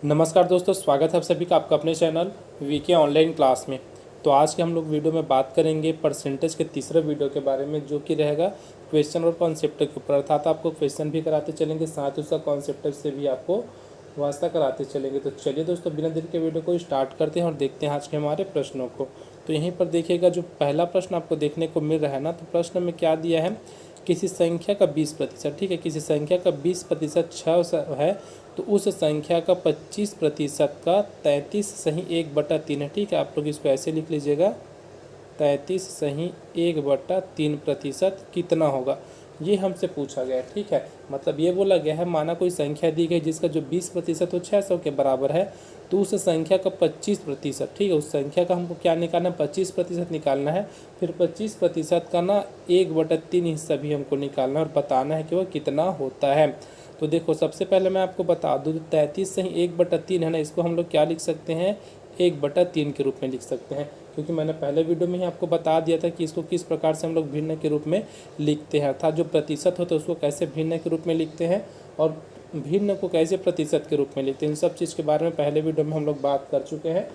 नमस्कार दोस्तों, स्वागत है आप सभी का आपका अपने चैनल वीके ऑनलाइन क्लास में। तो आज के हम लोग वीडियो में बात करेंगे परसेंटेज के तीसरे वीडियो के बारे में, जो कि रहेगा क्वेश्चन और कॉन्सेप्ट के ऊपर। अर्थात आपको क्वेश्चन भी कराते चलेंगे, साथ ही उसका कॉन्सेप्ट से भी आपको वास्ता कराते चलेंगे। तो चलिए दोस्तों, बिना देर के वीडियो को स्टार्ट करते हैं और देखते हैं आज के हमारे प्रश्नों को। तो यहीं पर देखिएगा, जो पहला प्रश्न आपको देखने को मिल रहा है ना, तो प्रश्न में क्या दिया है, किसी संख्या का 20%, ठीक है, किसी संख्या का 20% 6 है, तो उस संख्या का 25% का 33 सही 1/3 है। ठीक है, आप लोग इसको ऐसे लिख लीजिएगा, 33 सही 1/3% कितना होगा, ये हमसे पूछा गया है। ठीक है, मतलब ये बोला गया है, माना कोई संख्या दी गई जिसका जो 20% वो 600 के बराबर है, तो उस संख्या का 25%, ठीक है, उस संख्या का हमको क्या निकालना है, 25% निकालना है। फिर 25% का ना 1/3 हिस्सा भी हमको निकालना है और बताना है कि वह कितना होता है। तो देखो, सबसे पहले मैं आपको बता दूँ, 33 सही 1/3 है ना, इसको हम लोग क्या लिख सकते हैं, 1/3 के रूप में लिख सकते हैं। क्योंकि मैंने पहले वीडियो में ही आपको बता दिया था कि इसको किस प्रकार से हम लोग भिन्न के रूप में लिखते हैं, अर्थात जो प्रतिशत होता है उसको कैसे भिन्न के रूप में लिखते हैं और भिन्न को कैसे प्रतिशत के रूप में लिखते हैं। इन सब चीज़ के बारे में पहले वीडियो में हम लोग बात कर चुके हैं।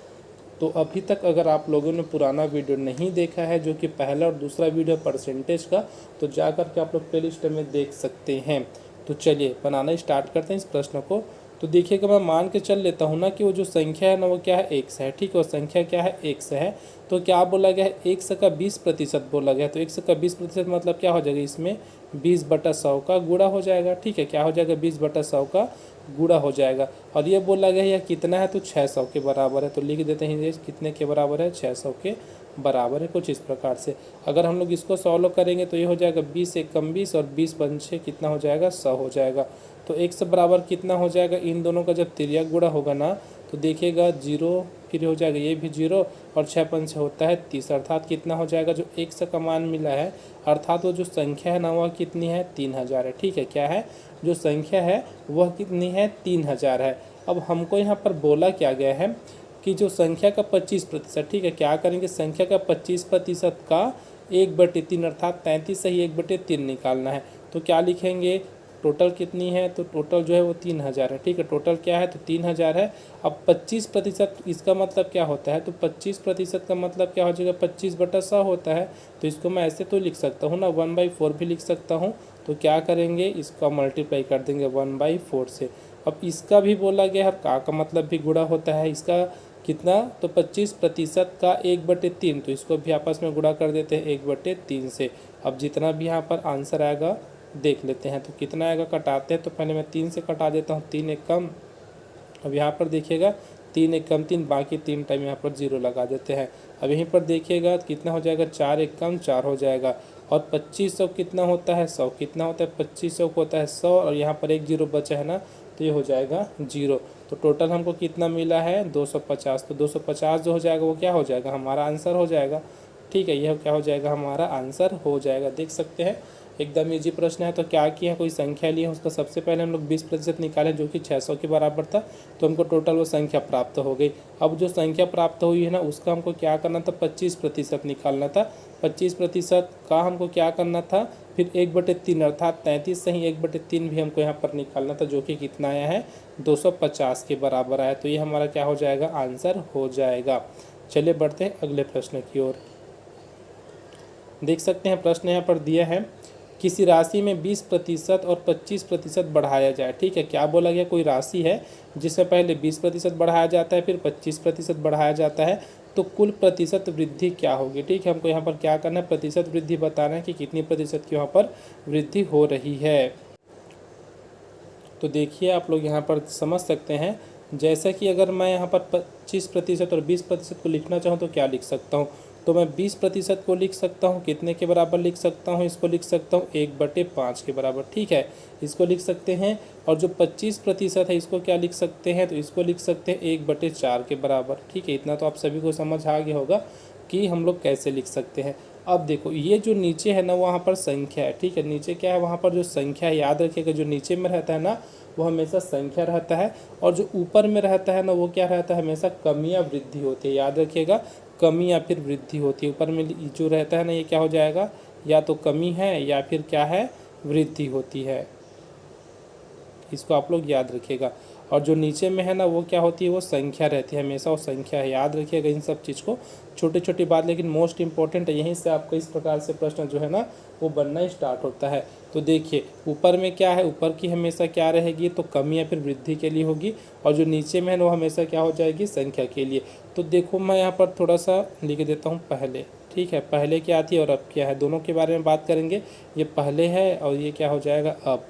तो अभी तक अगर आप लोगों ने पुराना वीडियो नहीं देखा है, जो कि पहला और दूसरा वीडियो परसेंटेज का, तो जा कर के आप लोग प्ले लिस्ट में देख सकते हैं। तो चलिए बनाना स्टार्ट करते हैं इस प्रश्न को। तो देखिएगा, मैं मान के चल लेता हूँ ना कि वो जो संख्या है ना, वो क्या है, 100 है। ठीक है, वो संख्या क्या है, 100 है। तो क्या बोला गया है, 100 का 20% बोला गया है। तो 100 का 20% मतलब क्या हो जाएगा, इसमें 20/100 का गुणा हो जाएगा। ठीक है, क्या हो जाएगा, 20/100 का गुणा हो जाएगा। और ये बोला गया है यह कितना है, तो 600 के बराबर है। तो लिख देते हैं, ये कितने के बराबर है, 600 के बराबर है। कुछ इस प्रकार से अगर हम लोग इसको सॉल्व करेंगे तो ये हो जाएगा 20 एक कम 20 और 20×5 कितना हो जाएगा, 100 हो जाएगा। तो 100 बराबर कितना हो जाएगा, इन दोनों का जब तिर्यक गुणा होगा ना, तो देखिएगा 0, फिर हो जाएगा ये भी 0 और 6×5 होता है 30, अर्थात कितना हो जाएगा, जो 100 का मान मिला है, अर्थात वो जो संख्या है ना, वह कितनी है, 3000 है। ठीक है, क्या है, जो संख्या है वह कितनी है, 3000 है। अब हमको यहाँ पर बोला क्या गया है कि जो संख्या का 25%, ठीक है, क्या करेंगे, संख्या का 25% का 1/3 अर्थात 33 सही 1/3 निकालना है। तो क्या लिखेंगे, टोटल कितनी है, तो टोटल जो है वो 3000 है। ठीक है, टोटल क्या है, तो 3000 है। अब 25% इसका मतलब क्या होता है, तो 25% का मतलब क्या हो जाएगा, 25/100 होता है। तो इसको मैं ऐसे तो लिख सकता हूँ ना, 1/4 भी लिख सकता हूँ। तो क्या करेंगे, इसका मल्टीप्लाई कर देंगे 1/4 से। अब इसका भी बोला गया है, का मतलब भी गुणा होता है, इसका कितना, तो 25% का 1/3, तो इसको भी आपस में गुणा कर देते हैं 1/3 से। अब जितना भी यहाँ पर आंसर आएगा देख लेते हैं, तो कितना आएगा, कटाते हैं। तो पहले मैं 3 से कटा देता हूँ, 3 एक कम, अब यहाँ पर देखिएगा 3 एक कम 3, बाकी 3 टाइम यहाँ पर 0 लगा देते हैं। अब यहीं पर देखिएगा कितना हो जाएगा, 4 एक कम 4 हो जाएगा। और 2500 कितना होता है, 100 कितना होता है, 2500 को होता है 100, और यहाँ पर एक 0 बचा है ना, तो ये हो जाएगा 0। तो टोटल हमको कितना मिला है, 250। तो 250 जो हो जाएगा वो क्या हो जाएगा, हमारा आंसर हो जाएगा। ठीक है, यह क्या हो जाएगा, हमारा आंसर हो जाएगा। देख सकते हैं, एकदम इजी प्रश्न है। तो क्या किया, कोई संख्या ली है, उसका सबसे पहले हम लोग 20% निकाले, जो कि 600 के बराबर था। तो हमको टोटल वो संख्या प्राप्त हो गई। अब जो संख्या प्राप्त हुई है ना, उसका हमको क्या करना था, 25% निकालना था। 25% का हमको क्या करना था, फिर 1/3 अर्थात 33 सही 1/3 भी हमको यहाँ पर निकालना था, जो कि कितना आया है, 250 के बराबर आया। तो ये हमारा क्या हो जाएगा, आंसर हो जाएगा। चलिए बढ़ते हैं अगले प्रश्न की ओर। देख सकते हैं, प्रश्न यहाँ पर दिया है, किसी राशि में 20% और 25% बढ़ाया जाए। ठीक है, क्या बोला गया, कोई राशि है जिसमें पहले 20% बढ़ाया जाता है, फिर 25% बढ़ाया जाता है, तो कुल प्रतिशत वृद्धि क्या होगी। ठीक है, हमको यहाँ पर क्या करना है, प्रतिशत वृद्धि बताना है कि कितनी प्रतिशत की वहाँ पर वृद्धि हो रही है। तो देखिए, आप लोग यहाँ पर समझ सकते हैं, जैसा कि अगर मैं यहाँ पर 25% और 20% को लिखना चाहूँ तो क्या लिख सकता हूँ, तो मैं 20% को लिख सकता हूँ, कितने के बराबर लिख सकता हूँ, इसको लिख सकता हूँ 1/5 के बराबर। ठीक है, इसको लिख सकते हैं। और जो 25% है, इसको क्या लिख सकते हैं, तो इसको लिख सकते हैं 1/4 के बराबर। ठीक है, इतना तो आप सभी को समझ आ गया होगा कि हम लोग कैसे लिख सकते हैं। अब देखो, ये जो नीचे है ना, वहाँ पर संख्या है। ठीक है, नीचे क्या है, वहाँ पर जो संख्या है, याद रखिएगा, जो नीचे में रहता है ना, वो हमेशा संख्या रहता है, और जो ऊपर में रहता है ना, वो क्या रहता है, हमेशा कमी या वृद्धि होती है। याद रखिएगा, कमी या फिर वृद्धि होती है। ऊपर में जो रहता है ना, ये क्या हो जाएगा, या तो कमी है या फिर क्या है, वृद्धि होती है। इसको आप लोग याद रखिएगा। और जो नीचे में है ना वो क्या होती है, वो संख्या रहती है, हमेशा वो संख्या है, याद रखिएगा इन सब चीज़ को। छोटी छोटी बात लेकिन मोस्ट इंपॉर्टेंट है, यहीं से आपको इस प्रकार से प्रश्न जो है ना वो बनना स्टार्ट होता है। तो देखिए ऊपर में क्या है, ऊपर की हमेशा क्या रहेगी, तो कमी या फिर वृद्धि के लिए होगी, और जो नीचे में है वो हमेशा क्या हो जाएगी, संख्या के लिए। तो देखो मैं यहाँ पर थोड़ा सा लिख देता हूँ पहले, ठीक है, पहले क्या आती है और अब क्या है, दोनों के बारे में बात करेंगे। ये पहले है और ये क्या हो जाएगा अब।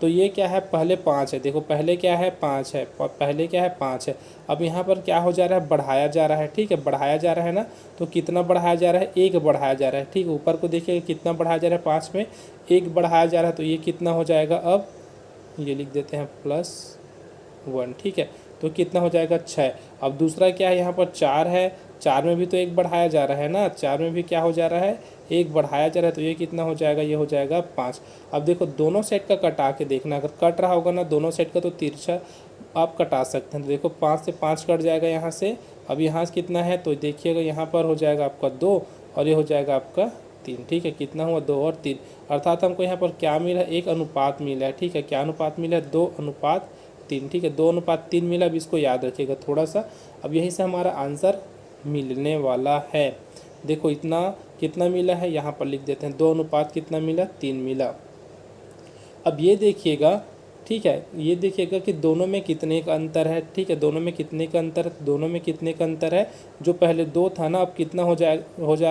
तो ये क्या है, पहले 5 है, देखो पहले क्या है 5 है, पहले क्या है 5 है। अब यहाँ पर क्या हो जा रहा है, बढ़ाया जा रहा है, ठीक है, बढ़ाया जा रहा है ना। तो कितना बढ़ाया जा रहा है, 1 बढ़ाया जा रहा है, ठीक। ऊपर को देखिए कितना बढ़ाया जा रहा है, 5 में 1 बढ़ाया जा रहा है, तो ये कितना हो जाएगा, अब ये लिख देते हैं +1, ठीक है। तो कितना हो जाएगा 6। अब दूसरा क्या है, यहाँ पर 4 है, 4 में भी तो 1 बढ़ाया जा रहा है ना, 4 में भी क्या हो जा रहा है, 1 बढ़ाया जा रहा है, तो ये कितना हो जाएगा, ये हो जाएगा 5। अब देखो दोनों सेट का कटा के देखना, अगर कट रहा होगा ना दोनों सेट का तो तिरछा आप कटा सकते हैं। तो देखो 5 से 5 कट जाएगा यहाँ से। अब यहाँ से कितना है, तो देखिएगा यहाँ पर हो जाएगा आपका 2 और ये हो जाएगा आपका 3, ठीक है। कितना हुआ, 2 और 3, अर्थात हमको यहाँ पर क्या मिला, एक अनुपात मिला है, ठीक है। क्या अनुपात मिला है, 2:3, ठीक है, 2:3 मिला। अब इसको याद रखिएगा थोड़ा सा। अब यहीं से हमारा आंसर मिलने वाला है। देखो इतना कितना मिला है, यहाँ पर लिख देते हैं 2 कितना मिला, 3 मिला। अब ये देखिएगा, ठीक है, ये देखिएगा कि दोनों में कितने का अंतर है, ठीक है, दोनों में कितने का अंतर है, दोनों में कितने का अंतर है। जो पहले 2 था ना अब कितना हो जा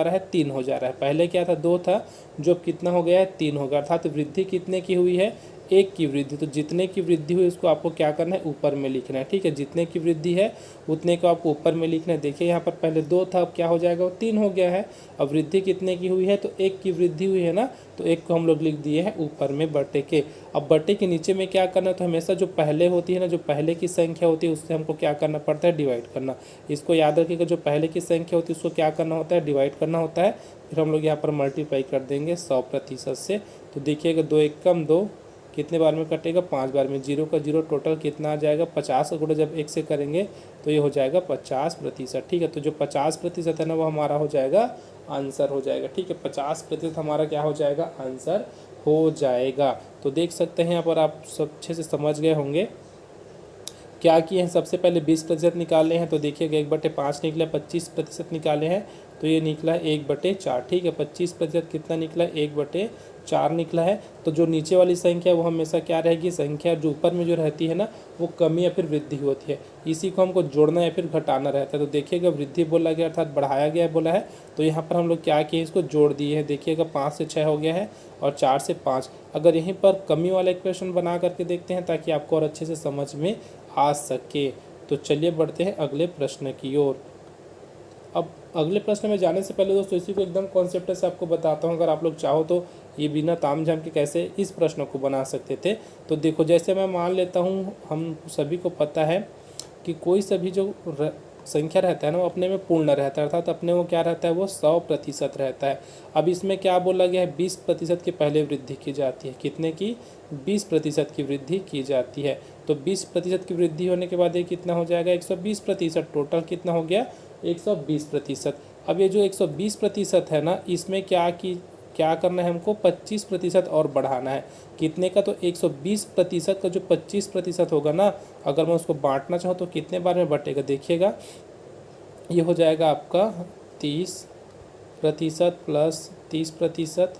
रहा है, 3 हो जा रहा है। पहले क्या था, 2 था, जो अब कितना हो गया है, 3 हो गया। अर्थात वृद्धि कितने की हुई है, 1 की वृद्धि। तो जितने की वृद्धि हुई उसको आपको क्या करना है, ऊपर में लिखना है, ठीक है। जितने की वृद्धि है उतने को आपको ऊपर में लिखना है। देखिए यहाँ पर पहले 2 था, अब क्या हो जाएगा, वो 3 हो गया है। अब वृद्धि कितने की हुई है, तो 1 की वृद्धि हुई है ना, तो 1 को हम लोग लिख दिए हैं ऊपर में बटे के। अब बटे के नीचे में क्या करना है, तो हमेशा जो पहले होती है ना, जो पहले की संख्या होती है उससे हमको क्या करना पड़ता है, डिवाइड करना। इसको याद रखिएगा, जो पहले की संख्या होती है उसको क्या करना होता है, डिवाइड करना होता है। फिर हम लोग यहाँ पर मल्टीप्लाई कर देंगे 100% से। तो देखिएगा 2 एकम 2 कितने बार में कटेगा, 5 बार में। 0 का 0 टोटल कितना आ जाएगा, 50 का गुणा जब 1 से करेंगे तो ये हो जाएगा 50%, ठीक है। तो जो 50% है ना वो हमारा हो जाएगा आंसर हो जाएगा, ठीक है। 50% हमारा क्या हो जाएगा, आंसर हो जाएगा। तो देख सकते हैं यहाँ पर आप सब अच्छे से समझ गए होंगे क्या किए हैं। सबसे पहले 20% निकाले हैं, तो देखिएगा 1/5 निकला, 25% निकाले हैं तो ये निकला 1/4, ठीक है। 25% कितना निकला, 1/4 निकला है। तो जो नीचे वाली संख्या वो हमेशा क्या रहेगी, संख्या जो ऊपर में जो रहती है ना वो कमी या फिर वृद्धि होती है, इसी को हमको जोड़ना या फिर घटाना रहता है। तो देखिएगा वृद्धि बोला गया अर्थात बढ़ाया गया बोला है, तो यहाँ पर हम लोग क्या किए, इसको जोड़ दिए हैं। देखिएगा 5 से 6 हो गया है और 4 से 5। अगर यहीं पर कमी वाला इक्वेशन बना करके देखते हैं ताकि आपको और अच्छे से समझ में आ सके। तो चलिए बढ़ते हैं अगले प्रश्न की ओर। अब अगले प्रश्न में जाने से पहले दोस्तों इसी को एकदम कॉन्सेप्ट से आपको बताता हूँ, अगर आप लोग चाहो तो ये बिना ताम झाम के कैसे इस प्रश्न को बना सकते थे। तो देखो जैसे मैं मान लेता हूँ, हम सभी को पता है कि कोई सभी जो संख्या रहता है ना वो अपने में पूर्ण रहता है, अर्थात अपने वो क्या रहता है, वो 100% रहता है। अब इसमें क्या बोला गया है, 20% की पहले वृद्धि की जाती है। कितने की, 20% की वृद्धि की जाती है। तो 20% की वृद्धि होने के बाद ये कितना हो जाएगा, 120%। टोटल कितना हो गया, 120%। अब ये जो 120% है ना, इसमें क्या करना है हमको, 25% और बढ़ाना है। कितने का, तो 120% का जो 25% होगा ना, अगर मैं उसको बांटना चाहूँ तो कितने बार में बटेगा, देखिएगा ये हो जाएगा आपका 30% प्लस 30%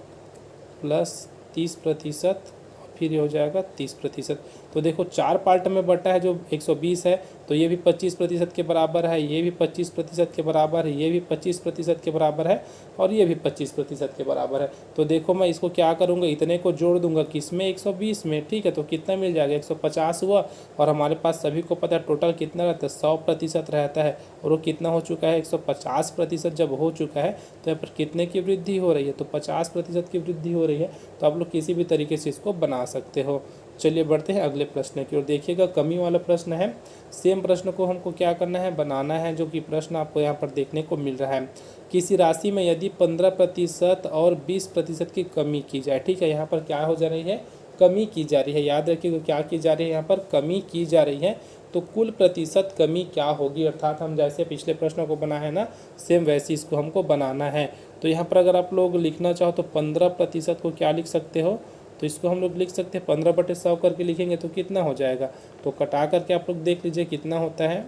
प्लस 30%, फिर ये हो जाएगा 30%। तो देखो 4 पार्ट में बटा है, जो 120 है, तो ये भी 25% के बराबर है, ये भी 25% के बराबर है, ये भी 25% के बराबर है, और ये भी 25% के बराबर है। तो देखो मैं इसको क्या करूँगा, इतने को जोड़ दूंगा किसमें, 120 में, ठीक है। तो कितना मिल जाएगा, 150 हुआ। और हमारे पास सभी को पता है टोटल कितना रहता है, 100% रहता है, और वो कितना हो चुका है, 150% जब हो चुका है तो यहाँ पर कितने की वृद्धि हो रही है, तो 50% की वृद्धि हो रही है। तो आप लोग किसी भी तरीके से इसको बना सकते हो। चलिए बढ़ते हैं अगले प्रश्न की ओर। देखिएगा कमी वाला प्रश्न है, सेम प्रश्न को हमको क्या करना है, बनाना है, जो कि प्रश्न आपको यहाँ पर देखने को मिल रहा है। किसी राशि में यदि 15% और 20% की कमी की जाए, ठीक है, यहाँ पर क्या हो जा रही है, कमी की जा रही है। याद रखिएगा क्या की जा रही है, यहाँ पर कमी की जा रही है। तो कुल प्रतिशत कमी क्या होगी, अर्थात हम जैसे पिछले प्रश्न को बना है ना, सेम वैसे इसको हमको बनाना है। तो यहाँ पर अगर आप लोग लिखना चाहो तो 15% को क्या लिख सकते हो, तो इसको हम लोग लिख सकते हैं 15/100 करके लिखेंगे तो कितना हो जाएगा, तो कटा करके आप लोग देख लीजिए कितना होता है।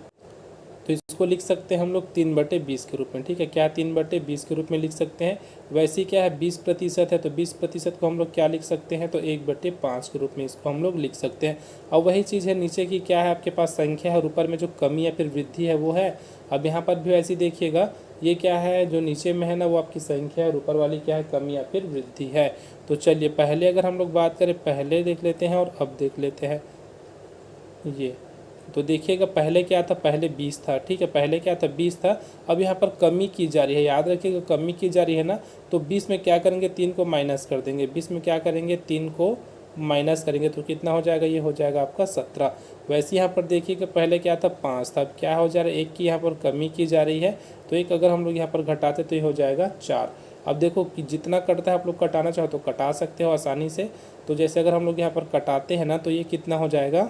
तो इसको लिख सकते हैं हम लोग 3/20 के रूप में, ठीक है। क्या 3/20 के रूप में लिख सकते हैं। वैसे क्या है 20% है, तो 20% को हम लोग क्या लिख सकते हैं, तो 1/5 के रूप में इसको हम लोग लिख सकते हैं। अब वही चीज़ है नीचे की क्या है आपके पास संख्या है और ऊपर में जो कमी या फिर वृद्धि है वो है। अब यहाँ पर भी वैसे देखिएगा, ये क्या है जो नीचे में है ना वो आपकी संख्या है और ऊपर वाली क्या है कमी या फिर वृद्धि है। तो चलिए पहले अगर हम लोग बात करें, पहले देख लेते हैं और अब देख लेते हैं। ये तो देखिएगा पहले क्या था, पहले 20 था, ठीक है। पहले क्या था 20 था। अब यहाँ पर कमी की जा रही है, याद रखिएगा कमी की जा रही है ना, तो 20 में क्या करेंगे 3 को माइनस कर देंगे। 20 में क्या करेंगे 3 को माइनस करेंगे तो कितना हो जाएगा, ये हो जाएगा आपका 17। वैसे यहाँ पर देखिएगा पहले क्या था 5 था, अब क्या हो जा रहा है 1 की यहाँ पर कमी की जा रही है, तो 1 अगर हम लोग यहाँ पर घटाते तो ये हो जाएगा 4। अब देखो कि जितना कटता है आप लोग कटाना चाहो तो कटा सकते हो आसानी से। तो जैसे अगर हम लोग यहाँ पर कटाते हैं ना तो ये कितना हो जाएगा,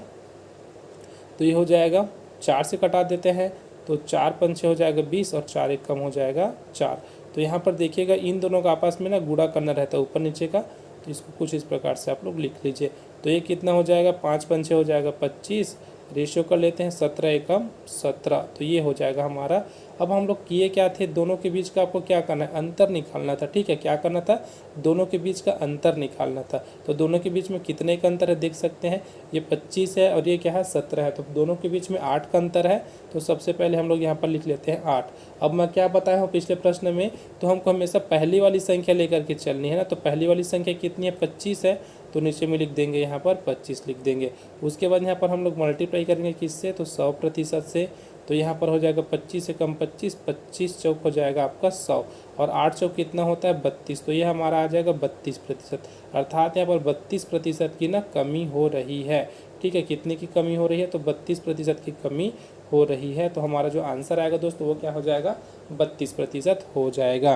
तो ये हो जाएगा 4 से कटा देते हैं तो 4 पंचे हो जाएगा 20 और 4 एक कम हो जाएगा 4। तो यहाँ पर देखिएगा इन दोनों का आपस में ना गुणा करना रहता है ऊपर नीचे का, तो इसको कुछ इस प्रकार से आप लोग लिख लीजिए। तो ये कितना हो जाएगा 5 पंचे हो जाएगा 25, रेशियो कर लेते हैं 17 एकम 17, तो ये हो जाएगा हमारा। अब हम लोग किए क्या थे, दोनों के बीच का आपको क्या करना है, अंतर निकालना था, ठीक है। क्या करना था, दोनों के बीच का अंतर निकालना था। तो दोनों के बीच में कितने का अंतर है देख सकते हैं, ये 25 है और ये क्या है 17 है, तो दोनों के बीच में 8 का अंतर है। तो सबसे पहले हम लोग यहाँ पर लिख लेते हैं 8। अब मैं क्या बताया हूँ पिछले प्रश्न में, तो हमको हमेशा पहली वाली संख्या लेकर के चलनी है ना। तो पहली वाली संख्या कितनी है 25 है, तो नीचे में लिख देंगे यहाँ पर 25 लिख देंगे। उसके बाद यहाँ पर हम लोग मल्टीप्लाई करेंगे किससे, तो 100% से। तो यहाँ पर हो जाएगा 25 से कम 25, 25 चौक हो जाएगा आपका 100 और 8 चौक कितना होता है 32, तो ये हमारा आ जाएगा 32%। अर्थात यहाँ पर 32% की ना कमी हो रही है, ठीक है। कितने की कमी हो रही है, तो 32% की कमी हो रही है। तो हमारा जो आंसर आएगा दोस्तों वो क्या हो जाएगा 32% हो जाएगा।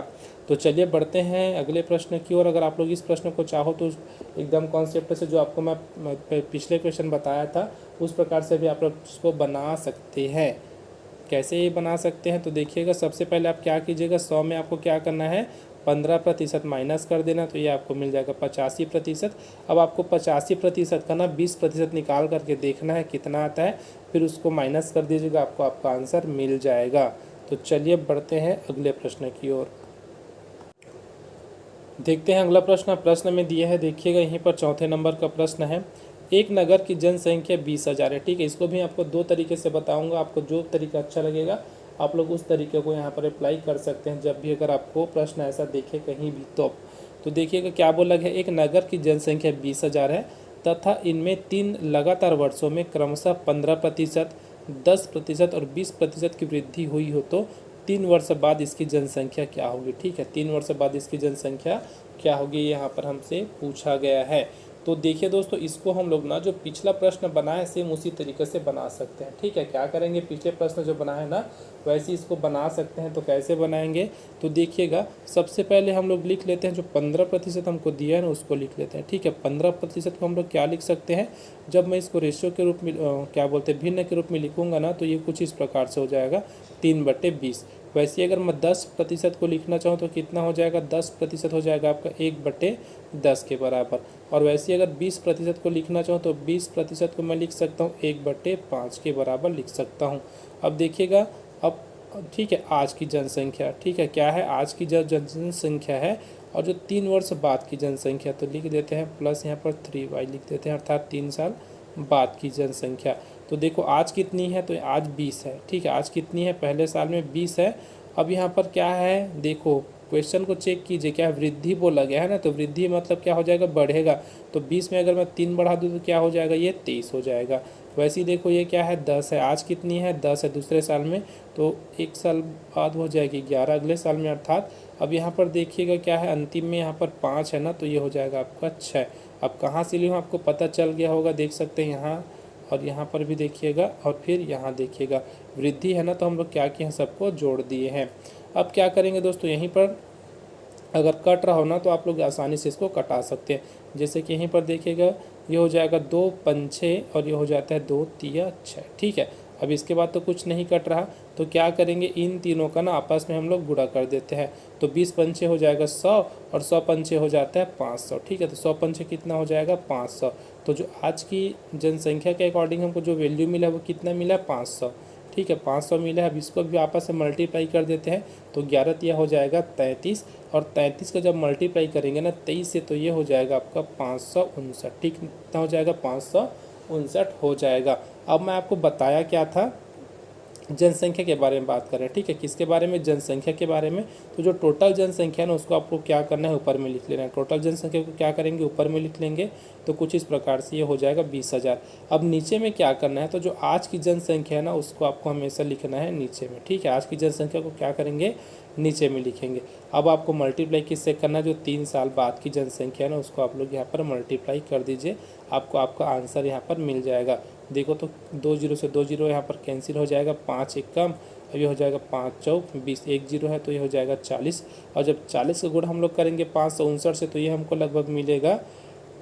तो चलिए बढ़ते हैं अगले प्रश्न की ओर। अगर आप लोग इस प्रश्न को चाहो तो एकदम कॉन्सेप्ट से जो आपको मैं पिछले क्वेश्चन बताया था उस प्रकार से भी आप लोग उसको बना सकते हैं। कैसे ये बना सकते हैं, तो देखिएगा सबसे पहले आप क्या कीजिएगा, 100 में आपको क्या करना है 15% माइनस कर देना, तो ये आपको मिल जाएगा 85%। अब आपको 85% का ना 20% निकाल करके देखना है कितना आता है, फिर उसको माइनस कर दीजिएगा, आपको आपका आंसर मिल जाएगा। तो चलिए बढ़ते हैं अगले प्रश्न की ओर। देखते हैं अगला प्रश्न में दिया है, देखिएगा यहीं पर चौथे नंबर का प्रश्न है। एक नगर की जनसंख्या 20,000 है, ठीक है। इसको भी आपको 2 तरीके से बताऊंगा, आपको जो तरीका अच्छा लगेगा आप लोग उस तरीके को यहाँ पर अप्लाई कर सकते हैं जब भी अगर आपको प्रश्न ऐसा देखे कहीं भी। तो देखिएगा क्या बोला गया, एक नगर की जनसंख्या 20,000 है तथा इनमें 3 लगातार वर्षों में क्रमशः 15%, 10% और 20% की वृद्धि हुई हो तो 3 वर्ष बाद इसकी जनसंख्या क्या होगी, ठीक है। 3 वर्ष बाद इसकी जनसंख्या क्या होगी यहाँ पर हमसे पूछा गया है। तो देखिए दोस्तों इसको हम लोग ना जो पिछला प्रश्न बनाए सेम उसी तरीके से बना सकते हैं, ठीक है। क्या करेंगे, पिछले प्रश्न जो बना है ना वैसे इसको बना सकते हैं। तो कैसे बनाएंगे, तो देखिएगा सबसे पहले हम लोग लिख लेते हैं जो 15% हमको दिया है ना उसको लिख लेते हैं, ठीक है। 15% को हम लोग क्या लिख सकते हैं, जब मैं इसको रेशियो के रूप में क्या बोलते हैं भिन्न के रूप में लिखूंगा ना तो ये कुछ इस प्रकार से हो जाएगा 3/20। वैसे अगर मैं 10% को लिखना चाहूँ तो कितना हो जाएगा, 10% हो जाएगा आपका 1/10 के बराबर। और वैसे अगर 20% को लिखना चाहूँ तो 20% को मैं लिख सकता हूँ 1/5 के बराबर लिख सकता हूँ। अब देखिएगा अब ठीक है आज की जनसंख्या, ठीक है क्या है आज की जो जनसंख्या है और जो 3 वर्ष बाद की जनसंख्या, तो लिख देते हैं प्लस यहाँ पर 3y लिख देते हैं, अर्थात 3 साल बाद की जनसंख्या। तो देखो आज कितनी है, तो आज 20 है, ठीक है। आज कितनी है, पहले साल में 20 है। अब यहाँ पर क्या है, देखो क्वेश्चन को चेक कीजिए, क्या वृद्धि बोला गया है ना, तो वृद्धि मतलब क्या हो जाएगा बढ़ेगा। तो 20 में अगर मैं 3 बढ़ा दूँ तो क्या हो जाएगा, ये 23 हो जाएगा। वैसे ही देखो ये क्या है 10 है, आज कितनी है 10 है दूसरे साल में, तो 1 साल बाद हो जाएगी 11 अगले साल में। अर्थात अब यहाँ पर देखिएगा क्या है अंतिम में यहाँ पर 5 है ना, तो ये हो जाएगा आपका 6। अब कहाँ से लिया आपको पता चल गया होगा, देख सकते हैं यहाँ और यहाँ पर भी देखिएगा और फिर यहाँ देखिएगा वृद्धि है ना, तो हम लोग क्या किए हैं सबको जोड़ दिए हैं। अब क्या करेंगे दोस्तों, यहीं पर अगर कट रहा हो ना तो आप लोग आसानी से इसको कटा सकते हैं। जैसे कि यहीं पर देखिएगा ये हो जाएगा 2 पंचे और ये हो जाता है 2 तिया 6, ठीक है। अब इसके बाद तो कुछ नहीं कट रहा, तो क्या करेंगे, इन तीनों का ना आपस में हम लोग गुणा कर देते हैं। तो 20 पंचे हो जाएगा 100 और 100 पंचे हो जाता है 500। ठीक है, तो 100 पंचे कितना हो जाएगा 500। तो जो आज की जनसंख्या के अकॉर्डिंग हमको जो वैल्यू मिला वो कितना मिला 500। ठीक है, 500 मिला है। अब इसको भी आपस में मल्टीप्लाई कर देते हैं, तो 11 तिया हो जाएगा 33, और 33 का जब मल्टीप्लाई करेंगे ना 23 से, तो ये हो जाएगा आपका 559। ठीक, कितना हो जाएगा 559 हो जाएगा। अब मैं आपको बताया क्या था, जनसंख्या के बारे में बात कर रहे हैं। ठीक है, किसके बारे में, जनसंख्या के बारे में। तो जो टोटल जनसंख्या है ना उसको आपको क्या करना है, ऊपर में लिख लेना है। टोटल जनसंख्या को क्या करेंगे, ऊपर में लिख लेंगे, तो कुछ इस प्रकार से ये हो जाएगा 20,000। अब नीचे में क्या करना है, तो जो आज की जनसंख्या है ना उसको आपको हमेशा लिखना है नीचे में। ठीक है, आज की जनसंख्या को क्या करेंगे, नीचे में लिखेंगे। अब आपको मल्टीप्लाई किससे करना है, जो 3 साल बाद की जनसंख्या है ना उसको आप लोग यहाँ पर मल्टीप्लाई कर दीजिए, आपको आपका आंसर यहाँ पर मिल जाएगा। देखो तो 2 जीरो से 2 जीरो यहाँ पर कैंसिल हो जाएगा, 5 एक कम, अब ये हो जाएगा 5 चौक 20, 1 जीरो है तो ये हो जाएगा 40, और जब 40 का गुणा हम लोग करेंगे 559 से, तो ये हमको लगभग मिलेगा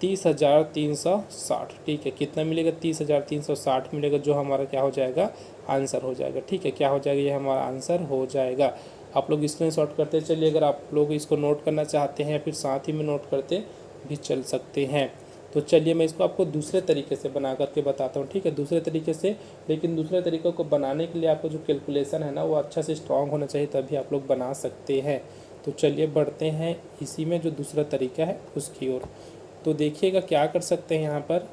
30,360। ठीक है, कितना मिलेगा, 30,360 मिलेगा, जो हमारा क्या हो जाएगा, आंसर हो जाएगा। ठीक है, क्या हो जाएगा, ये हमारा आंसर हो जाएगा। आप लोग स्क्रीनशॉट करते चलिए, अगर आप लोग इसको नोट करना चाहते हैं या फिर साथ ही में नोट करते भी चल सकते हैं। तो चलिए मैं इसको आपको दूसरे तरीके से बना करके बताता हूँ। ठीक है, दूसरे तरीके से, लेकिन दूसरे तरीक़ों को बनाने के लिए आपको जो कैलकुलेशन है ना वो अच्छा से स्ट्रांग होना चाहिए, तभी आप लोग बना सकते हैं। तो चलिए बढ़ते हैं इसी में जो दूसरा तरीका है उसकी ओर। तो देखिएगा क्या कर सकते हैं, यहाँ पर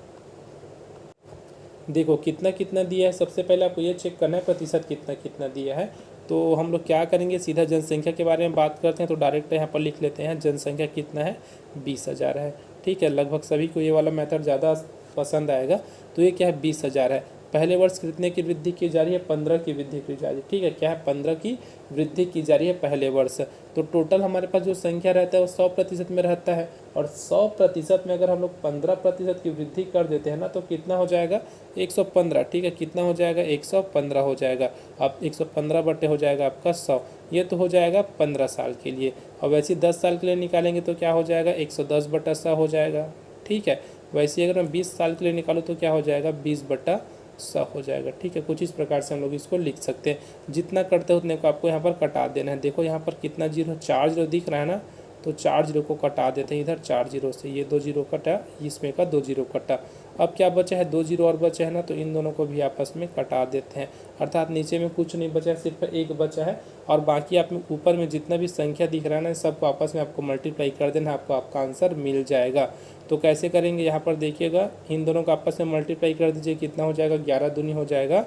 देखो कितना कितना दिया है। सबसे पहले आपको ये चेक करना है प्रतिशत कितना कितना दिया है। तो हम लोग क्या करेंगे, सीधा जनसंख्या के बारे में बात करते हैं, तो डायरेक्ट यहाँ पर लिख लेते हैं जनसंख्या कितना है, 20,000 है। ठीक है, लगभग सभी को ये वाला मेथड ज़्यादा पसंद आएगा। तो ये क्या है, 20,000 है। पहले वर्ष कितने की वृद्धि की जा रही है, 15 की वृद्धि की जा रही है। ठीक है, क्या है, 15 की वृद्धि की जा रही है पहले वर्ष। तो टोटल हमारे पास जो संख्या रहता है वो 100% में रहता है, और 100% में अगर हम लोग 15% की वृद्धि कर देते हैं ना, तो कितना हो जाएगा, 115। ठीक है, कितना हो जाएगा, 115 हो जाएगा। अब 115 बटे हो जाएगा आपका 100, ये तो हो जाएगा 15 साल के लिए। और वैसे 10 साल के लिए निकालेंगे तो क्या हो जाएगा, 110 बटा 100 हो जाएगा। ठीक है, वैसे अगर मैं 20 साल के लिए निकालूँ तो क्या हो जाएगा, 20 बटा 100 हो जाएगा। ठीक है, कुछ इस प्रकार से हम लोग इसको लिख सकते हैं। जितना करते हैं उतने को आपको यहाँ पर कटा देना है। देखो यहाँ पर कितना जीरो, 4 जीरो दिख रहा है ना, तो 4 जीरो को कटा देते हैं इधर 4 जीरो से, ये 2 जीरो कटा, इसमें का 2 जीरो कटा। अब क्या बचा है, 2 जीरो और बचे हैं ना, तो इन दोनों को भी आपस में कटा देते हैं, अर्थात नीचे में कुछ नहीं बचा है, सिर्फ 1 बचा है। और बाकी आप ऊपर में जितना भी संख्या दिख रहा है ना, सबको आपस में आपको मल्टीप्लाई कर देना, आपको आपका आंसर मिल जाएगा। तो कैसे करेंगे, यहाँ पर देखिएगा, इन दोनों को आपस में मल्टीप्लाई कर दीजिए, कितना हो जाएगा, 11 दूनी हो जाएगा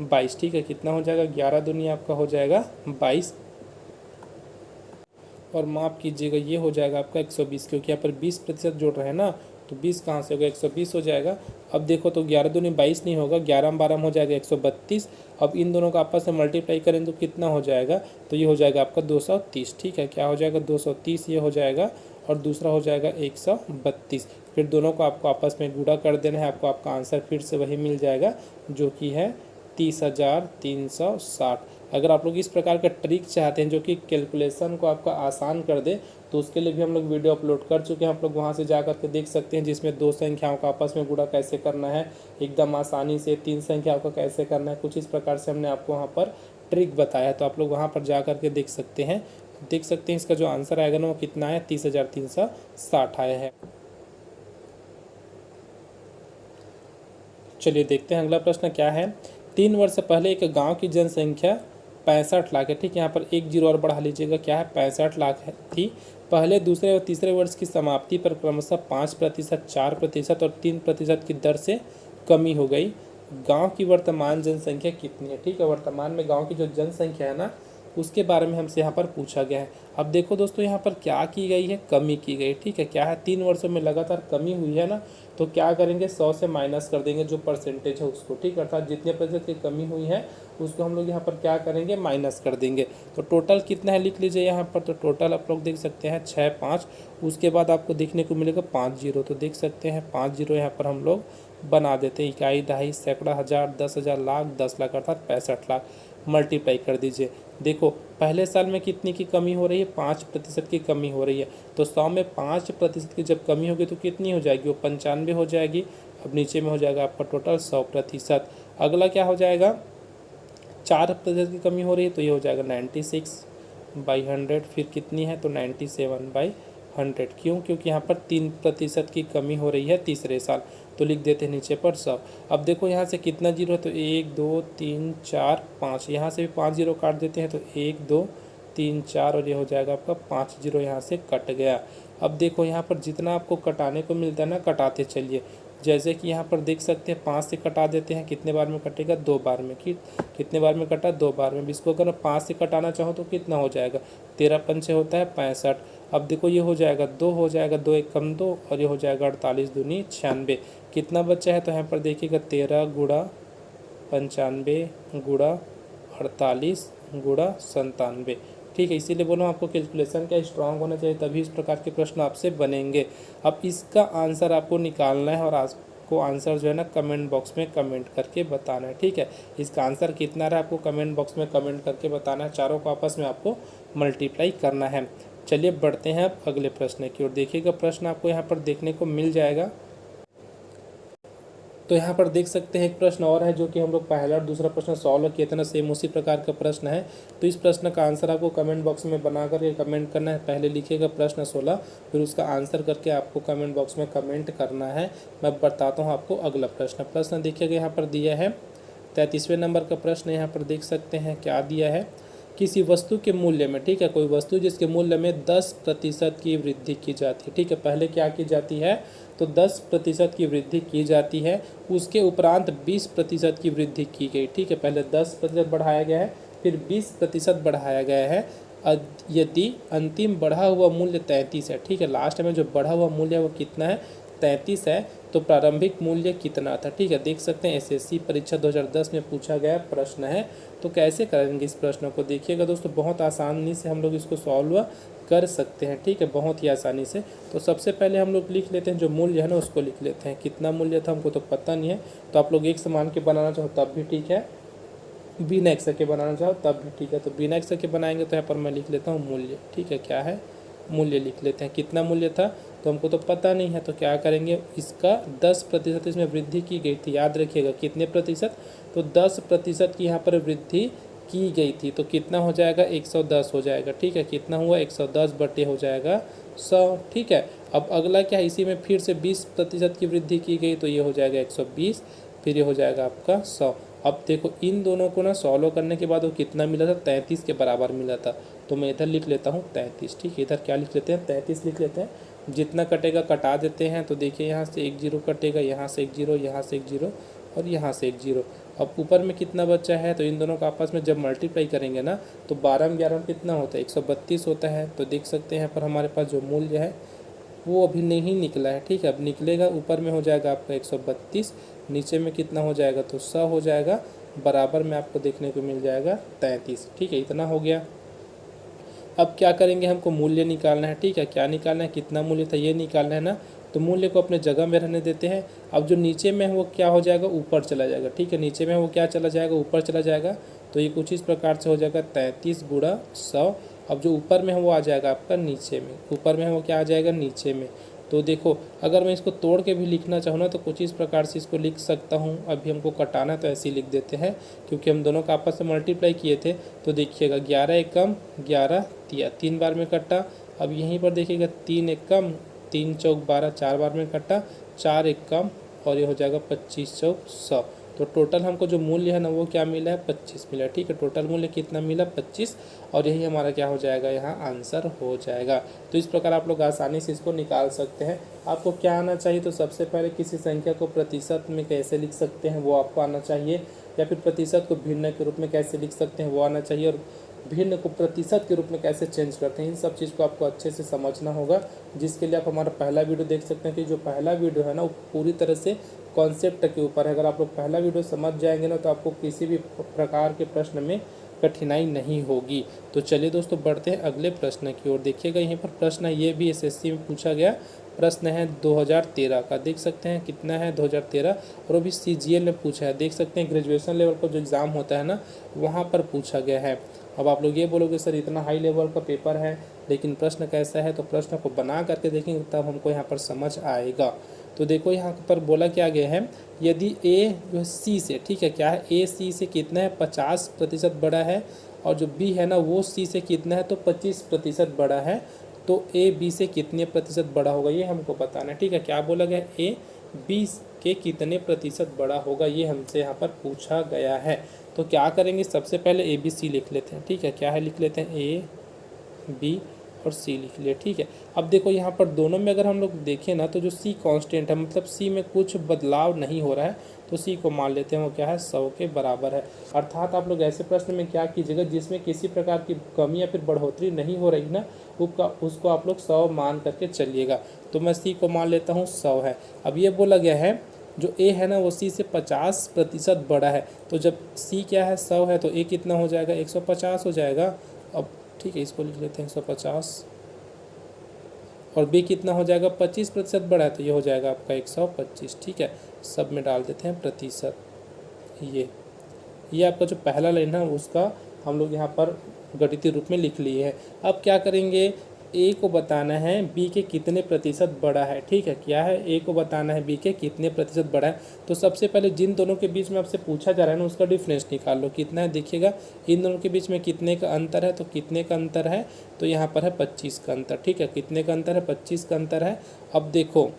22। ठीक है, कितना हो जाएगा, 11 दूनी आपका हो जाएगा 22, और माफ़ कीजिएगा ये हो जाएगा आपका 120, क्योंकि यहाँ पर 20% जोड़ रहे हैं ना, तो 20 कहाँ से होगा, 120 हो जाएगा। अब देखो तो 11 दूनी 22 नहीं होगा, 11 12 हो जाएगा 132। अब इन दोनों का आपस में मल्टीप्लाई करें तो कितना हो जाएगा, तो ये हो जाएगा आपका 230। ठीक है, क्या हो जाएगा, 230 ये हो जाएगा, और दूसरा हो जाएगा 132। फिर दोनों को आपको आपस में गुणा कर देना है, आपको आपका आंसर फिर से वही मिल जाएगा जो कि है 30,360। अगर आप लोग इस प्रकार का ट्रिक चाहते हैं जो कि कैलकुलेशन को आपका आसान कर दे, तो उसके लिए भी हम लोग वीडियो अपलोड कर चुके हैं, आप लोग वहां से जा कर के देख सकते हैं, जिसमें 2 संख्याओं का आपस में गुणा कैसे करना है एकदम आसानी से, 3 संख्याओं का कैसे करना है, कुछ इस प्रकार से हमने आपको वहाँ पर ट्रिक बताया है। तो आप लोग वहाँ पर जा कर के देख सकते हैं, इसका जो आंसर आएगा ना वो कितना है, 30,360 आया है। चलिए देखते हैं अगला प्रश्न क्या है। 3 वर्ष पहले एक गांव की जनसंख्या 65 लाख है। ठीक है, यहाँ पर 1 जीरो और बढ़ा लीजिएगा, क्या है, 65 लाख है थी। पहले दूसरे और तीसरे वर्ष की समाप्ति पर क्रमशः 5%, 4% और 3% की दर से कमी हो गई। गांव की वर्तमान जनसंख्या कितनी है। ठीक है, वर्तमान में गांव की जो जनसंख्या है ना उसके बारे में हमसे यहाँ पर पूछा गया है। अब देखो दोस्तों, यहाँ पर क्या की गई है, कमी की गई। ठीक है, क्या है, 3 वर्षों में लगातार कमी हुई है ना, तो क्या करेंगे, 100 से माइनस कर देंगे जो परसेंटेज है उसको। ठीक है, अर्थात जितने प्रतिशत की कमी हुई है उसको हम लोग यहाँ पर क्या करेंगे, माइनस कर देंगे। तो टोटल कितना है लिख लीजिए यहाँ पर। तो टोटल आप लोग देख सकते हैं 6 5, उसके बाद आपको देखने को मिलेगा 5 जीरो। तो देख सकते हैं 5 जीरो यहाँ पर हम लोग बना देते हैं, इकाई, दहाई, सैकड़ा, हज़ार, 10,000, लाख, 10 लाख, अर्थात 65 लाख। मल्टीप्लाई कर दीजिए। देखो पहले साल में कितनी की कमी हो रही है, 5% की कमी हो रही है। तो 100 में 5% की जब कमी होगी तो कितनी हो जाएगी, वो 95 हो जाएगी। अब नीचे में हो जाएगा आपका टोटल 100%। अगला क्या हो जाएगा, 4% की कमी हो रही है तो ये हो जाएगा 96/100। फिर कितनी है तो 97/100। क्यों? क्योंकि यहाँ पर 3% की कमी हो रही है तीसरे साल। तो लिख देते हैं नीचे पर 100। अब देखो यहाँ से कितना जीरो है तो 1 2 3 4 5, यहाँ से भी 5 जीरो काट देते हैं तो 1 2 3 4 और ये हो जाएगा आपका 5 जीरो यहाँ से कट गया। अब देखो यहाँ पर जितना आपको कटाने को मिलता है ना, कटाते चलिए। जैसे कि यहाँ पर देख सकते हैं 5 से कटा देते हैं, कितने बार में कटेगा 2 बार में। कितने बार में कटा 2 बार में। इसको अगर 5 से कटाना चाहो तो कितना हो जाएगा, 13 पंचे होता है 65। अब देखो ये हो जाएगा 2 हो जाएगा, 2 एक कम 2 और ये हो जाएगा 48 दूनी 96। कितना बच्चा है तो यहाँ पर देखिएगा 13 गुणा 95 गुणा 48 गुणा 97। ठीक है, इसीलिए बोलो आपको कैलकुलेशन क्या स्ट्रांग होना चाहिए, तभी इस प्रकार के प्रश्न आपसे बनेंगे। अब इसका आंसर आपको निकालना है और आपको आंसर जो है ना कमेंट बॉक्स में कमेंट करके बताना है। ठीक है, इसका आंसर कितना रहा आपको कमेंट बॉक्स में कमेंट करके बताना है। चारों को आपस में आपको मल्टीप्लाई करना है। चलिए बढ़ते हैं अब अगले प्रश्न की ओर। देखिएगा प्रश्न आपको यहाँ पर देखने को मिल जाएगा। तो यहाँ पर देख सकते हैं एक प्रश्न और है जो कि हम लोग पहला और दूसरा प्रश्न सॉल्व किए थे ना, सेम उसी प्रकार का प्रश्न है। तो इस प्रश्न का आंसर आपको कमेंट बॉक्स में बना करके कमेंट करना है। पहले लिखिएगा प्रश्न 16, फिर उसका आंसर करके आपको कमेंट बॉक्स में कमेंट करना है। मैं बताता हूँ आपको अगला प्रश्न देखिएगा यहाँ पर दिया है 33वें नंबर का प्रश्न। यहाँ पर देख सकते हैं क्या दिया है, किसी वस्तु के मूल्य में, ठीक है, कोई वस्तु जिसके मूल्य में 10% की वृद्धि की जाती है। ठीक है, पहले क्या की जाती है तो 10% की वृद्धि की जाती है, उसके उपरांत 20% की वृद्धि की गई। ठीक है, पहले 10% बढ़ाया गया है, फिर 20% बढ़ाया गया है। यदि अंतिम बढ़ा हुआ मूल्य 33 है, ठीक है, लास्ट में जो बढ़ा हुआ मूल्य है वो कितना है 33 है, तो प्रारंभिक मूल्य कितना था। ठीक है, देख सकते हैं एसएससी परीक्षा 2010 में पूछा गया प्रश्न है। तो कैसे करेंगे इस प्रश्न को, देखिएगा दोस्तों बहुत आसानी से हम लोग इसको सॉल्व कर सकते हैं। ठीक है, बहुत ही आसानी से। तो सबसे पहले हम लोग लिख लेते हैं जो मूल्य है ना उसको लिख लेते हैं। कितना मूल्य था हमको तो पता नहीं है, तो आप लोग एक समान के बनाना चाहो तब भी ठीक है, बिना एक्स के बनाना चाहो तब भी ठीक है। तो बिना एक्स के बनाएंगे तो यहाँ पर मैं लिख लेता हूँ मूल्य। ठीक है, क्या है मूल्य लिख लेते हैं। कितना मूल्य था तो हमको तो पता नहीं है, तो क्या करेंगे, इसका 10% इसमें वृद्धि की गई थी। याद रखिएगा कितने प्रतिशत, तो 10% की यहाँ पर वृद्धि की गई थी। तो कितना हो जाएगा 110 हो जाएगा। ठीक है, कितना हुआ 110 बटे हो जाएगा 100। ठीक है, अब अगला क्या है, इसी में फिर से 20% की वृद्धि की गई तो ये हो जाएगा 120, फिर ये हो जाएगा आपका 100। अब देखो इन दोनों को ना सॉल्व करने के बाद वो कितना मिला था 33 के बराबर मिला था। तो मैं इधर लिख लेता हूँ 33। ठीक है, इधर क्या लिख लेते हैं 33 लिख लेते हैं। जितना कटेगा कटा देते हैं। तो देखिए यहाँ से 1 जीरो कटेगा, यहाँ से 1 जीरो, यहाँ से 1 जीरो और यहाँ से 1 जीरो। अब ऊपर में कितना बचा है तो इन दोनों का आपस में जब मल्टीप्लाई करेंगे ना तो 12 में 11 में कितना होता है 132 होता है। तो देख सकते हैं यहाँ पर हमारे पास जो मूल्य है वो अभी नहीं निकला है। ठीक है, अब निकलेगा, ऊपर में हो जाएगा आपका 132, नीचे में कितना हो जाएगा तो 100 हो जाएगा, बराबर में आपको देखने को मिल जाएगा 33। ठीक है, इतना हो गया। अब क्या करेंगे, हमको मूल्य निकालना है। ठीक है, क्या निकालना है, कितना मूल्य था ये निकालना है ना, तो मूल्य को अपने जगह में रहने देते हैं। अब जो नीचे में है वो क्या हो जाएगा ऊपर चला जाएगा। ठीक है, नीचे में वो क्या चला जाएगा ऊपर चला जाएगा। तो ये कुछ इस प्रकार से हो जाएगा 33 गुणा 100। अब जो ऊपर में है वो आ जाएगा आपका नीचे में, ऊपर में है वो क्या आ जाएगा नीचे में। तो देखो अगर मैं इसको तोड़ के भी लिखना चाहूँ ना तो कुछ इस प्रकार से इसको लिख सकता हूँ। अभी हमको कटाना तो ऐसे ही लिख देते हैं क्योंकि हम दोनों का आपस में मल्टीप्लाई किए थे। तो देखिएगा 11 एक कम 11 दिया, 3 बार में कटा। अब यहीं पर देखिएगा 3 एक कम 3 चौक 12, 4 बार में कटा, 4 एक कम और ये हो जाएगा 25 चौक 100। तो टोटल हमको जो मूल्य है ना वो क्या मिला है 25 मिला। ठीक है, टोटल मूल्य कितना मिला 25, और यही हमारा क्या हो जाएगा यहाँ आंसर हो जाएगा। तो इस प्रकार आप लोग आसानी से इसको निकाल सकते हैं। आपको क्या आना चाहिए, तो सबसे पहले किसी संख्या को प्रतिशत में कैसे लिख सकते हैं वो आपको आना चाहिए, या फिर प्रतिशत को भिन्न के रूप में कैसे लिख सकते हैं वो आना चाहिए, और भिन्न को प्रतिशत के रूप में कैसे चेंज करते हैं, इन सब चीज़ को आपको अच्छे से समझना होगा। जिसके लिए आप हमारा पहला वीडियो देख सकते हैं कि जो पहला वीडियो है ना वो पूरी तरह से कॉन्सेप्ट के ऊपर है। अगर आप लोग पहला वीडियो समझ जाएंगे ना तो आपको किसी भी प्रकार के प्रश्न में कठिनाई नहीं होगी। तो चलिए दोस्तों बढ़ते हैं अगले प्रश्न की ओर। देखिएगा यहीं पर प्रश्न है, ये भी एसएससी में पूछा गया प्रश्न है 2013 का। देख सकते हैं कितना है 2013, और वो भी सीजीएल में पूछा है। देख सकते हैं ग्रेजुएशन लेवल का जो एग्ज़ाम होता है ना वहाँ पर पूछा गया है। अब आप लोग ये बोलोगे सर इतना हाई लेवल का पेपर है लेकिन प्रश्न कैसा है, तो प्रश्न को बना करके देखेंगे तब हमको यहाँ पर समझ आएगा। तो देखो यहाँ पर बोला क्या गया है, यदि ए जो है सी से, ठीक है, क्या है, ए सी से कितना है 50% बड़ा है, और जो बी है ना वो सी से कितना है तो 25% बड़ा है, तो ए बी से कितने प्रतिशत बड़ा होगा ये हमको बताना है। ठीक है, क्या बोला गया, ए बी के कितने प्रतिशत बड़ा होगा ये हमसे यहाँ पर पूछा गया है। तो क्या करेंगे, सबसे पहले ए बी सी लिख लेते हैं। ठीक है, क्या है लिख लेते हैं, ए बी और सी लिख लिए। ठीक है, अब देखो यहाँ पर दोनों में अगर हम लोग देखें ना तो जो सी कांस्टेंट है, मतलब सी में कुछ बदलाव नहीं हो रहा है, तो सी को मान लेते हैं वो क्या है 100 के बराबर है। अर्थात आप लोग ऐसे प्रश्न में क्या कीजिएगा जिसमें किसी प्रकार की कमी या फिर बढ़ोतरी नहीं हो रही ना, उसको आप लोग 100 मान करके चलिएगा। तो मैं सी को मान लेता हूँ 100 है। अब ये बोला गया है जो ए है ना वो सी से 50% बड़ा है, तो जब सी क्या है 100 है तो ए कितना हो जाएगा 150 हो जाएगा। अब ठीक है, इसको लिख लेते हैं 150, और बी कितना हो जाएगा 25% बड़ा है, तो ये हो जाएगा आपका 125। ठीक है, सब में डाल देते हैं प्रतिशत। ये आपका जो पहला लाइन है उसका हम लोग यहाँ पर गणितीय रूप में लिख लिए हैं। अब क्या करेंगे, ए को बताना है बी के कितने प्रतिशत बड़ा है। ठीक है, क्या है, ए को बताना है बी के कितने प्रतिशत बड़ा है। तो सबसे पहले जिन दोनों के बीच में आपसे पूछा जा रहा है ना उसका डिफरेंस निकाल लो, कितना है देखिएगा, इन दोनों के बीच में कितने का अंतर है, तो कितने का अंतर है, तो यहाँ पर है 25 का अंतर। ठीक है, कितने का अंतर है, 25 का अंतर है। अब देखो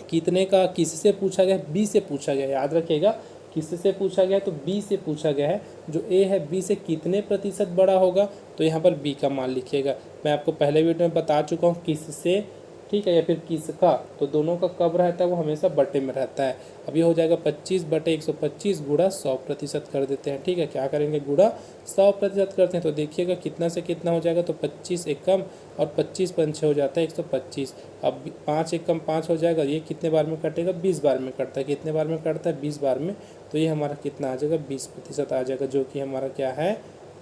कितने का किससे पूछा गया, बी से पूछा गया, याद रखिएगा किससे पूछा गया, तो बी से पूछा गया है। जो ए है बी से कितने प्रतिशत बड़ा होगा, तो यहाँ पर बी का मान लिखिएगा। मैं आपको पहले वीडियो में बता चुका हूँ किससे, ठीक है, या फिर किसका, तो दोनों का कब रहता है, वो हमेशा बटे में रहता है। अब ये हो जाएगा 25/125 गुणा 100% कर देते हैं। ठीक है, क्या करेंगे, गुणा 100% करते हैं, तो देखिएगा कितना से कितना हो जाएगा, तो 25 एकम और 25 पंचे हो जाता है 125। अब 5 एकम 5 हो जाएगा, ये कितने बार में कटेगा, 20 बार में कटता है। कितने बार में कटता है, 20 बार में, तो ये हमारा कितना आ जाएगा 20% आ जाएगा, जो कि हमारा क्या है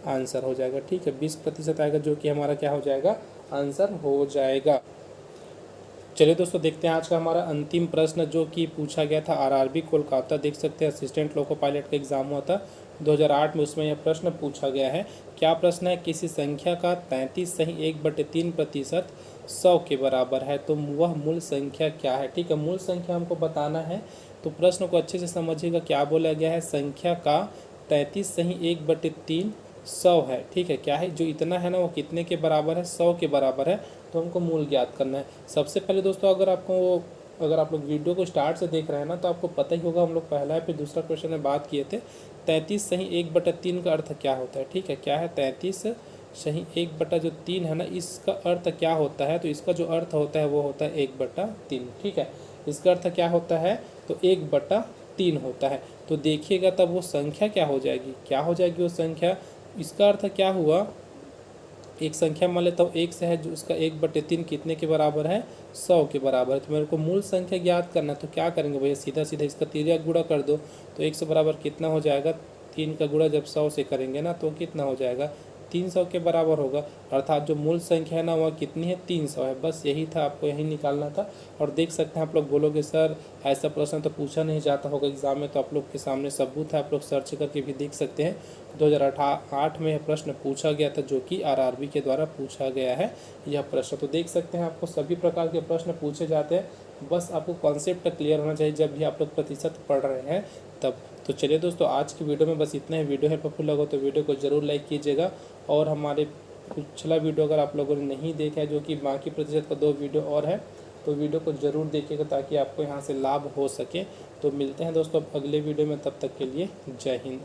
आंसर हो जाएगा। ठीक है, 20% आएगा जो कि हमारा क्या हो जाएगा आंसर हो जाएगा। चलिए दोस्तों देखते हैं आज का हमारा अंतिम प्रश्न जो कि पूछा गया था आरआरबी कोलकाता, देख सकते हैं असिस्टेंट लोको पायलट का एग्जाम हुआ था 2008 में, उसमें यह प्रश्न पूछा गया है। क्या प्रश्न है, किसी संख्या का 33 सही 1/3% 100 के बराबर है, तो वह मूल संख्या क्या है। ठीक है, मूल संख्या हमको बताना है, तो प्रश्न को अच्छे से समझिएगा। क्या बोला गया है, संख्या का 33 सही 1/3 100 है। ठीक है, क्या है, जो इतना है ना वो कितने के बराबर है, 100 के बराबर है, तो हमको मूल ज्ञात करना है। सबसे पहले दोस्तों अगर आप लोग वीडियो को स्टार्ट से देख रहे हैं ना तो आपको पता ही होगा, हम लोग पहला या फिर दूसरा क्वेश्चन में बात किए थे 33 सही 1/3 का अर्थ क्या होता है। ठीक है, क्या है 33 सही 1/3 है ना, इसका अर्थ क्या होता है, तो इसका जो अर्थ होता है वो होता है 1/3। ठीक है, इसका अर्थ क्या होता है, तो 1/3 होता है। तो देखिएगा तब वो संख्या क्या हो जाएगी, क्या हो जाएगी वो संख्या, इसका अर्थ क्या हुआ, एक संख्या मान लेता हूँ एक से है जो उसका 1/3 कितने के बराबर है 100 के बराबर है। तो मेरे को मूल संख्या ज्ञात करना है, तो क्या करेंगे भैया, सीधा सीधा इसका तिर्यक गुणा कर दो, तो 100 बराबर कितना हो जाएगा, 3 का गुणा जब 100 से करेंगे ना तो कितना हो जाएगा 300 के बराबर होगा। अर्थात जो मूल संख्या है ना वह कितनी है 300 है। बस यही था, आपको यही निकालना था। और देख सकते हैं आप लोग बोलोगे सर ऐसा प्रश्न तो पूछा नहीं जाता होगा एग्जाम में, तो आप लोग के सामने सबूत है, आप लोग सर्च करके भी देख सकते हैं। 2008 में यह प्रश्न पूछा गया था जो कि आरआरबी के द्वारा पूछा गया है यह प्रश्न। तो देख सकते हैं आपको सभी प्रकार के प्रश्न पूछे जाते हैं, बस आपको कॉन्सेप्ट क्लियर होना चाहिए जब भी आप लोग प्रतिशत पढ़ रहे हैं तब। तो चलिए दोस्तों आज की वीडियो में बस इतना ही। वीडियो हेल्पफुल लगा तो वीडियो को ज़रूर लाइक कीजिएगा, और हमारे पिछला वीडियो अगर आप लोगों ने नहीं देखा है जो कि बाकी प्रतिशत का 2 वीडियो और है, तो वीडियो को ज़रूर देखिएगा ताकि आपको यहाँ से लाभ हो सके। तो मिलते हैं दोस्तों अगले वीडियो में, तब तक के लिए जय हिंद।